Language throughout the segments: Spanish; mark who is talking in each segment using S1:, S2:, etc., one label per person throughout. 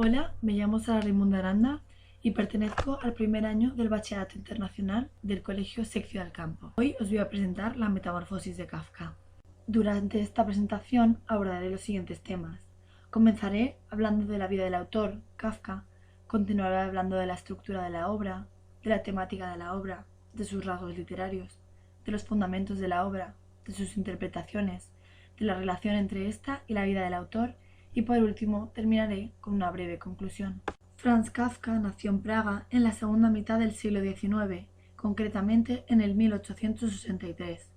S1: Hola, me llamo Sara Raimunda Aranda y pertenezco al primer año del Bachillerato Internacional del Colegio Seccio del Campo. Hoy os voy a presentar la metamorfosis de Kafka. Durante esta presentación abordaré los siguientes temas. Comenzaré hablando de la vida del autor, Kafka, continuaré hablando de la estructura de la obra, de la temática de la obra, de sus rasgos literarios, de los fundamentos de la obra, de sus interpretaciones, de la relación entre esta y la vida del autor y por último terminaré con una breve conclusión. Franz Kafka nació en Praga en la segunda mitad del siglo XIX, concretamente en el 1863.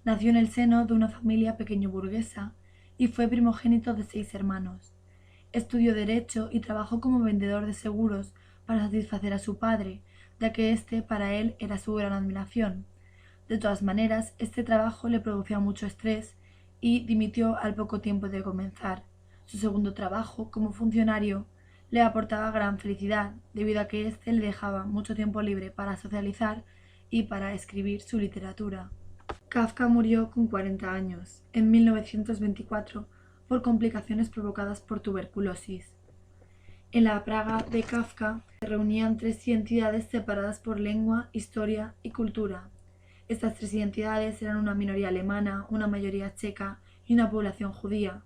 S1: Nació en el seno de una familia pequeño burguesa y fue primogénito de 6 hermanos. Estudió Derecho y trabajó como vendedor de seguros para satisfacer a su padre, ya que este para él era su gran admiración. De todas maneras, este trabajo le producía mucho estrés y dimitió al poco tiempo de comenzar. Su segundo trabajo, como funcionario, le aportaba gran felicidad, debido a que éste le dejaba mucho tiempo libre para socializar y para escribir su literatura. Kafka murió con 40 años, en 1924, por complicaciones provocadas por tuberculosis. En la Praga de Kafka se reunían 3 identidades separadas por lengua, historia y cultura. Estas 3 identidades eran una minoría alemana, una mayoría checa y una población judía.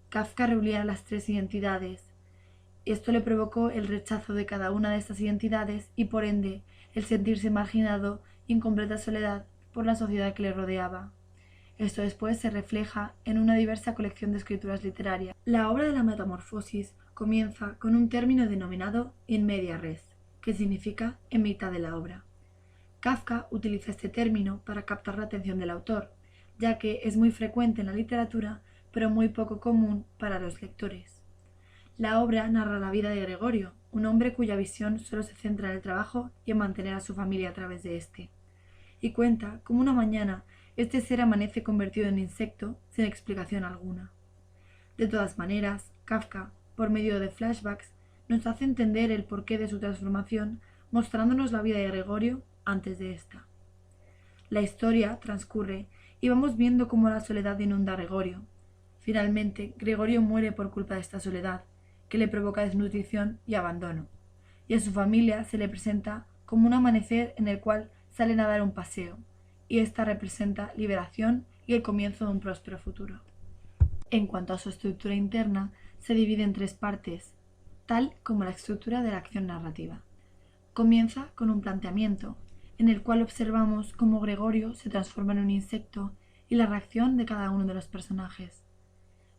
S1: Kafka reunía las 3 identidades. Esto le provocó el rechazo de cada una de estas identidades y, por ende, el sentirse marginado y en completa soledad por la sociedad que le rodeaba. Esto después se refleja en una diversa colección de escrituras literarias. La obra de la metamorfosis comienza con un término denominado in media res, que significa en mitad de la obra. Kafka utiliza este término para captar la atención del autor, ya que es muy frecuente en la literatura, pero muy poco común para los lectores. La obra narra la vida de Gregorio, un hombre cuya visión solo se centra en el trabajo y en mantener a su familia a través de este, y cuenta cómo una mañana este ser amanece convertido en insecto sin explicación alguna. De todas maneras, Kafka, por medio de flashbacks, nos hace entender el porqué de su transformación, mostrándonos la vida de Gregorio antes de esta. La historia transcurre y vamos viendo cómo la soledad inunda a Gregorio. Finalmente, Gregorio muere por culpa de esta soledad, que le provoca desnutrición y abandono, y a su familia se le presenta como un amanecer en el cual salen a dar un paseo, y esta representa liberación y el comienzo de un próspero futuro. En cuanto a su estructura interna, se divide en 3 partes, tal como la estructura de la acción narrativa. Comienza con un planteamiento, en el cual observamos cómo Gregorio se transforma en un insecto y la reacción de cada uno de los personajes.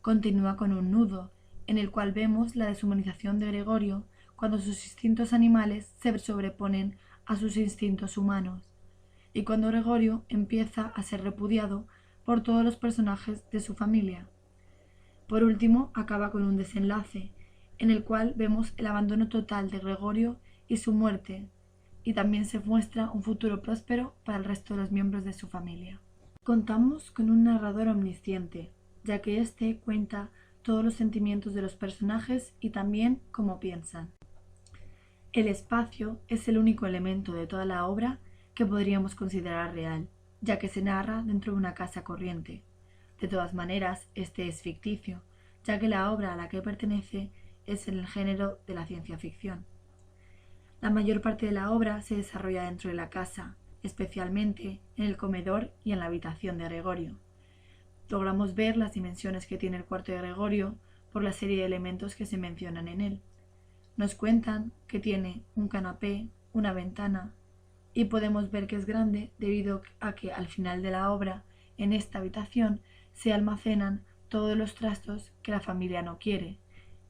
S1: Continúa con un nudo, en el cual vemos la deshumanización de Gregorio cuando sus instintos animales se sobreponen a sus instintos humanos, y cuando Gregorio empieza a ser repudiado por todos los personajes de su familia. Por último, acaba con un desenlace, en el cual vemos el abandono total de Gregorio y su muerte, y también se muestra un futuro próspero para el resto de los miembros de su familia. Contamos con un narrador omnisciente, ya que éste cuenta todos los sentimientos de los personajes y también cómo piensan. El espacio es el único elemento de toda la obra que podríamos considerar real, ya que se narra dentro de una casa corriente. De todas maneras, este es ficticio, ya que la obra a la que pertenece es en el género de la ciencia ficción. La mayor parte de la obra se desarrolla dentro de la casa, especialmente en el comedor y en la habitación de Gregorio. Logramos ver las dimensiones que tiene el cuarto de Gregorio por la serie de elementos que se mencionan en él. Nos cuentan que tiene un canapé, una ventana, y podemos ver que es grande debido a que al final de la obra, en esta habitación, se almacenan todos los trastos que la familia no quiere.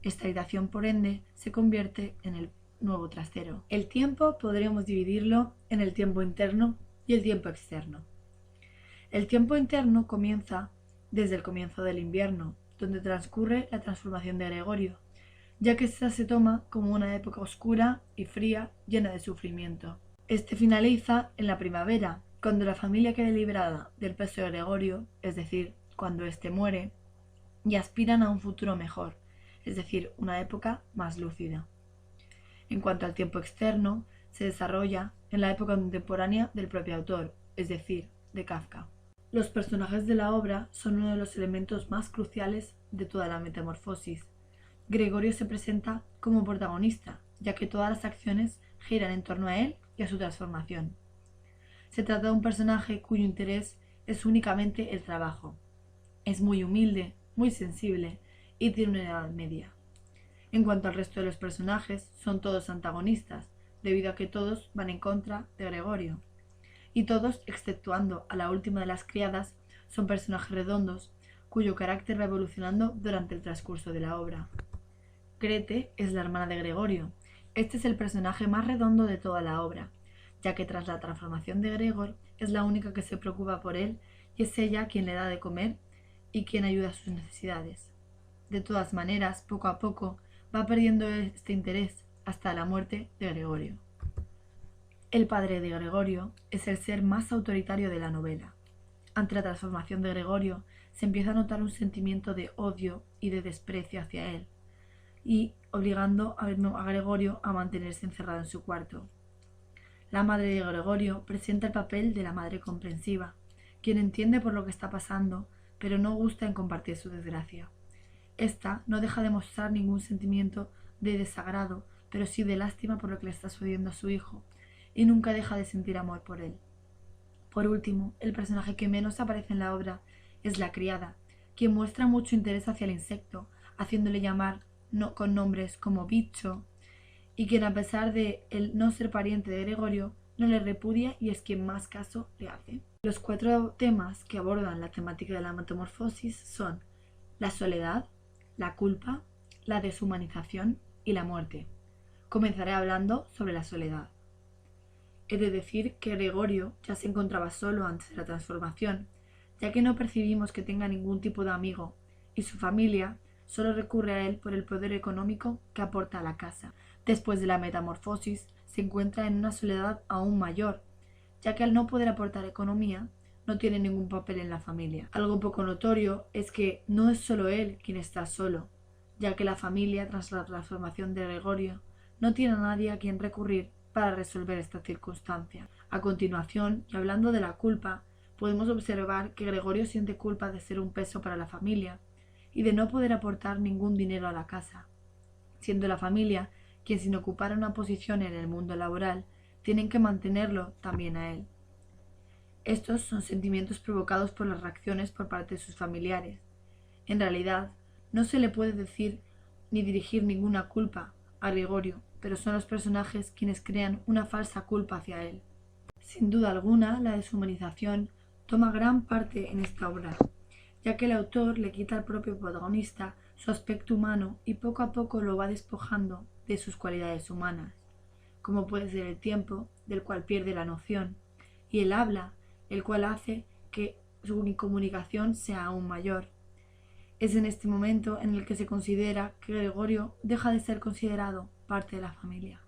S1: Esta habitación, por ende, se convierte en el nuevo trastero. El tiempo podríamos dividirlo en el tiempo interno y el tiempo externo. El tiempo interno comienza desde el comienzo del invierno, donde transcurre la transformación de Gregorio, ya que esta se toma como una época oscura y fría, llena de sufrimiento. Este finaliza en la primavera, cuando la familia queda liberada del peso de Gregorio, es decir, cuando éste muere, y aspiran a un futuro mejor, es decir, una época más lúcida. En cuanto al tiempo externo, se desarrolla en la época contemporánea del propio autor, es decir, de Kafka. Los personajes de la obra son uno de los elementos más cruciales de toda la metamorfosis, Gregorio se presenta como protagonista, ya que todas las acciones giran en torno a él y a su transformación. Se trata de un personaje cuyo interés es únicamente el trabajo. Es muy humilde, muy sensible y tiene una edad media. En cuanto al resto de los personajes, son todos antagonistas, debido a que todos van en contra de Gregorio. Y todos, exceptuando a la última de las criadas, son personajes redondos, cuyo carácter va evolucionando durante el transcurso de la obra. Grete es la hermana de Gregorio. Este es el personaje más redondo de toda la obra, ya que tras la transformación de Gregor es la única que se preocupa por él y es ella quien le da de comer y quien ayuda a sus necesidades. De todas maneras, poco a poco, va perdiendo este interés hasta la muerte de Gregorio. El padre de Gregorio es el ser más autoritario de la novela. Ante la transformación de Gregorio, se empieza a notar un sentimiento de odio y de desprecio hacia él, y obligando a Gregorio a mantenerse encerrado en su cuarto. La madre de Gregorio presenta el papel de la madre comprensiva, quien entiende por lo que está pasando, pero no gusta en compartir su desgracia. Esta no deja de mostrar ningún sentimiento de desagrado, pero sí de lástima por lo que le está sucediendo a su hijo, y nunca deja de sentir amor por él. Por último, el personaje que menos aparece en la obra es la criada, quien muestra mucho interés hacia el insecto, haciéndole llamar con nombres como bicho, y quien a pesar de el no ser pariente de Gregorio, no le repudia y es quien más caso le hace. Los 4 temas que abordan la temática de la metamorfosis son la soledad, la culpa, la deshumanización y la muerte. Comenzaré hablando sobre la soledad. He de decir que Gregorio ya se encontraba solo antes de la transformación, ya que no percibimos que tenga ningún tipo de amigo, y su familia solo recurre a él por el poder económico que aporta a la casa. Después de la metamorfosis, se encuentra en una soledad aún mayor, ya que al no poder aportar economía, no tiene ningún papel en la familia. Algo poco notorio es que no es solo él quien está solo, ya que la familia, tras la transformación de Gregorio, no tiene a nadie a quien recurrir para resolver esta circunstancia. A continuación, y hablando de la culpa, podemos observar que Gregorio siente culpa de ser un peso para la familia y de no poder aportar ningún dinero a la casa, siendo la familia quien sin ocupar una posición en el mundo laboral tienen que mantenerlo también a él. Estos son sentimientos provocados por las reacciones por parte de sus familiares. En realidad, no se le puede decir ni dirigir ninguna culpa a Gregorio, pero son los personajes quienes crean una falsa culpa hacia él. Sin duda alguna, la deshumanización toma gran parte en esta obra, ya que el autor le quita al propio protagonista su aspecto humano y poco a poco lo va despojando de sus cualidades humanas, como puede ser el tiempo, del cual pierde la noción, y el habla, el cual hace que su comunicación sea aún mayor. Es en este momento en el que se considera que Gregorio deja de ser considerado parte de la familia.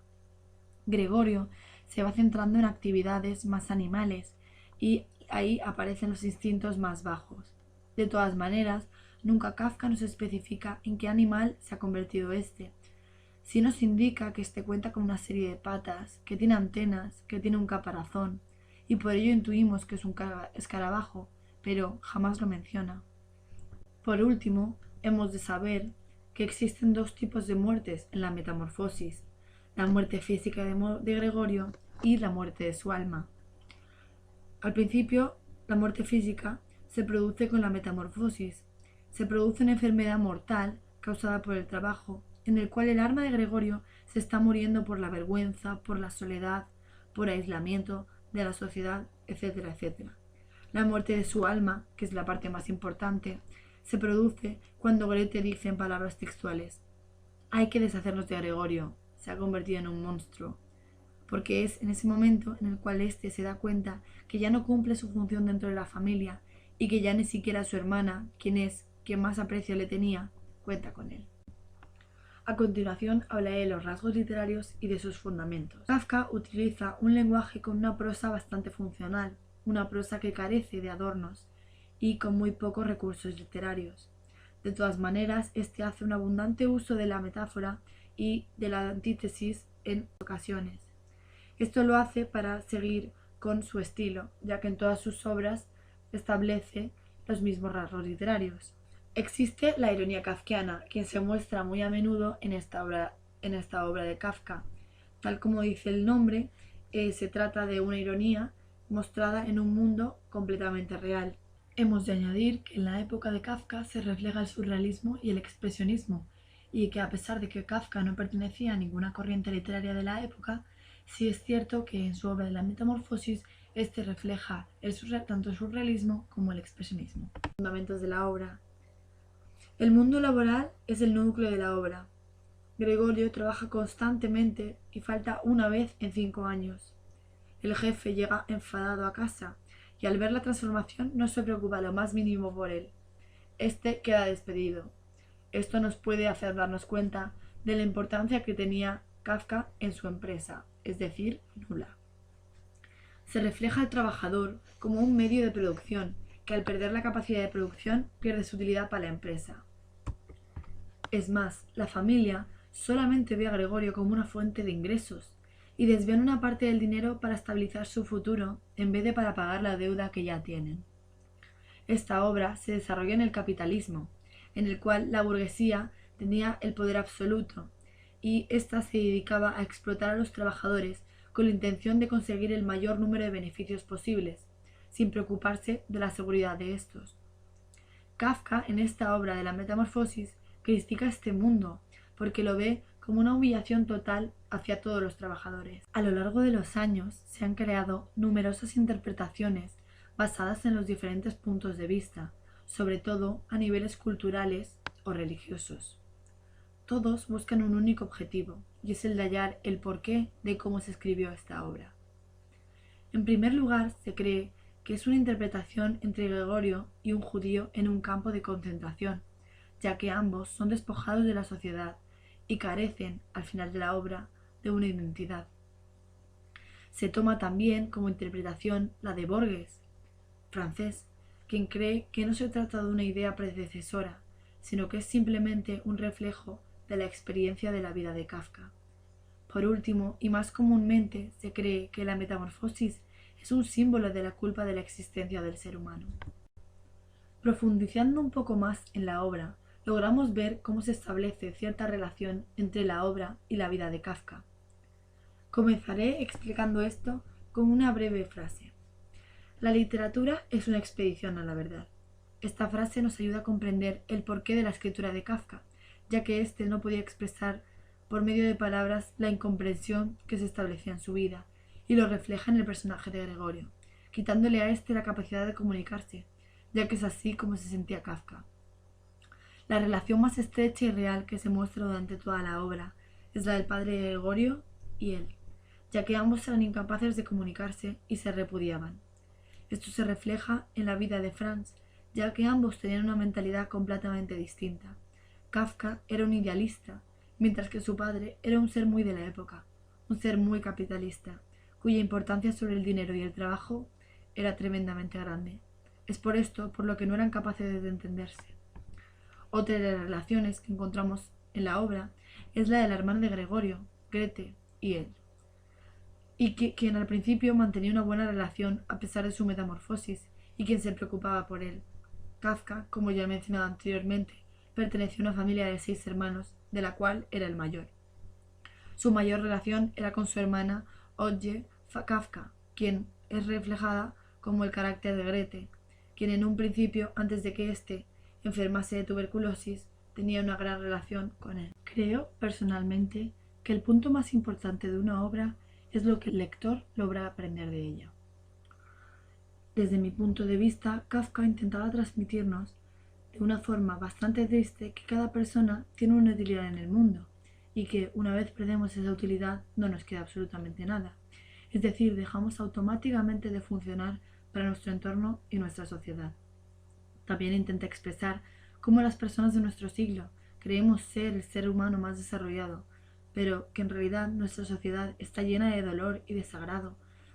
S1: Gregorio se va centrando en actividades más animales y ahí aparecen los instintos más bajos. De todas maneras, nunca Kafka nos especifica en qué animal se ha convertido este. Sí nos indica que este cuenta con una serie de patas, que tiene antenas, que tiene un caparazón, y por ello intuimos que es un escarabajo, pero jamás lo menciona. Por último, hemos de saber que existen 2 tipos de muertes en la metamorfosis: la muerte física de Gregorio y la muerte de su alma. Al principio, la muerte física se produce con la metamorfosis. Se produce una enfermedad mortal causada por el trabajo, en el cual el alma de Gregorio se está muriendo por la vergüenza, por la soledad, por aislamiento de la sociedad, etcétera, etcétera. La muerte de su alma, que es la parte más importante, se produce cuando Grete dice en palabras textuales: hay que deshacernos de Gregorio, se ha convertido en un monstruo, porque es en ese momento en el cual éste se da cuenta que ya no cumple su función dentro de la familia y que ya ni siquiera su hermana, quien más aprecio le tenía, cuenta con él. A continuación hablaré de los rasgos literarios y de sus fundamentos. Kafka utiliza un lenguaje con una prosa bastante funcional, una prosa que carece de adornos y con muy pocos recursos literarios. De todas maneras, este hace un abundante uso de la metáfora y de la antítesis en ocasiones. Esto lo hace para seguir con su estilo, ya que en todas sus obras establece los mismos rasgos literarios. Existe la ironía kafkiana, que se muestra muy a menudo en esta obra de Kafka. Tal como dice el nombre, se trata de una ironía mostrada en un mundo completamente real. Hemos de añadir que en la época de Kafka se refleja el surrealismo y el expresionismo, y que a pesar de que Kafka no pertenecía a ninguna corriente literaria de la época, sí es cierto que en su obra de la Metamorfosis este refleja tanto el surrealismo como el expresionismo. Fundamentos de la obra. El mundo laboral es el núcleo de la obra. Gregorio trabaja constantemente y falta una vez en 5 años. El jefe llega enfadado a casa y al ver la transformación no se preocupa lo más mínimo por él. Este queda despedido. Esto nos puede hacer darnos cuenta de la importancia que tenía Kafka en su empresa, es decir, nula. Se refleja al trabajador como un medio de producción que al perder la capacidad de producción pierde su utilidad para la empresa. Es más, la familia solamente ve a Gregorio como una fuente de ingresos y desvían una parte del dinero para estabilizar su futuro en vez de para pagar la deuda que ya tienen. Esta obra se desarrolla en el capitalismo, en el cual la burguesía tenía el poder absoluto y ésta se dedicaba a explotar a los trabajadores con la intención de conseguir el mayor número de beneficios posibles, sin preocuparse de la seguridad de estos. Kafka, en esta obra de la Metamorfosis, critica este mundo, porque lo ve como una humillación total hacia todos los trabajadores. A lo largo de los años se han creado numerosas interpretaciones basadas en los diferentes puntos de vista, sobre todo a niveles culturales o religiosos. Todos buscan un único objetivo, y es el de hallar el porqué de cómo se escribió esta obra. En primer lugar, se cree que es una interpretación entre Gregorio y un judío en un campo de concentración, ya que ambos son despojados de la sociedad y carecen, al final de la obra, de una identidad. Se toma también como interpretación la de Borges, francés, quien cree que no se trata de una idea predecesora, sino que es simplemente un reflejo de la experiencia de la vida de Kafka. Por último, y más comúnmente, se cree que la metamorfosis es un símbolo de la culpa de la existencia del ser humano. Profundizando un poco más en la obra, logramos ver cómo se establece cierta relación entre la obra y la vida de Kafka. Comenzaré explicando esto con una breve frase. La literatura es una expedición a la verdad. Esta frase nos ayuda a comprender el porqué de la escritura de Kafka, ya que éste no podía expresar por medio de palabras la incomprensión que se establecía en su vida, y lo refleja en el personaje de Gregorio, quitándole a éste la capacidad de comunicarse, ya que es así como se sentía Kafka. La relación más estrecha y real que se muestra durante toda la obra es la del padre de Gregorio y él, ya que ambos eran incapaces de comunicarse y se repudiaban. Esto se refleja en la vida de Franz, ya que ambos tenían una mentalidad completamente distinta. Kafka era un idealista, mientras que su padre era un ser muy de la época, un ser muy capitalista, cuya importancia sobre el dinero y el trabajo era tremendamente grande. Es por esto por lo que no eran capaces de entenderse. Otra de las relaciones que encontramos en la obra es la del hermano de Gregorio, Grete, y él, y quien al principio mantenía una buena relación a pesar de su metamorfosis y quien se preocupaba por él. Kafka, como ya he mencionado anteriormente, perteneció a una familia de 6 hermanos, de la cual era el mayor. Su mayor relación era con su hermana Otje Kafka, quien es reflejada como el carácter de Grete, quien en un principio, antes de que éste enfermase de tuberculosis, tenía una gran relación con él. Creo, personalmente, que el punto más importante de una obra es lo que el lector logra aprender de ella. Desde mi punto de vista, Kafka intentaba transmitirnos de una forma bastante triste que cada persona tiene una utilidad en el mundo y que una vez perdemos esa utilidad no nos queda absolutamente nada. Es decir, dejamos automáticamente de funcionar para nuestro entorno y nuestra sociedad. También intenta expresar cómo las personas de nuestro siglo creemos ser el ser humano más desarrollado, pero que en realidad nuestra sociedad está llena de dolor y desagrado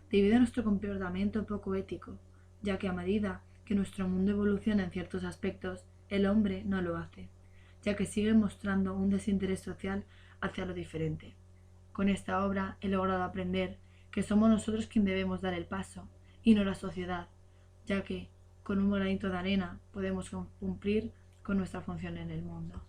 S1: debido a nuestro comportamiento poco ético, ya que a medida que nuestro mundo evoluciona en ciertos aspectos, el hombre no lo hace, ya que sigue mostrando un desinterés social hacia lo diferente. Con esta obra he logrado aprender que somos nosotros quien debemos dar el paso, y no la sociedad, ya que con un granito de arena podemos cumplir con nuestra función en el mundo.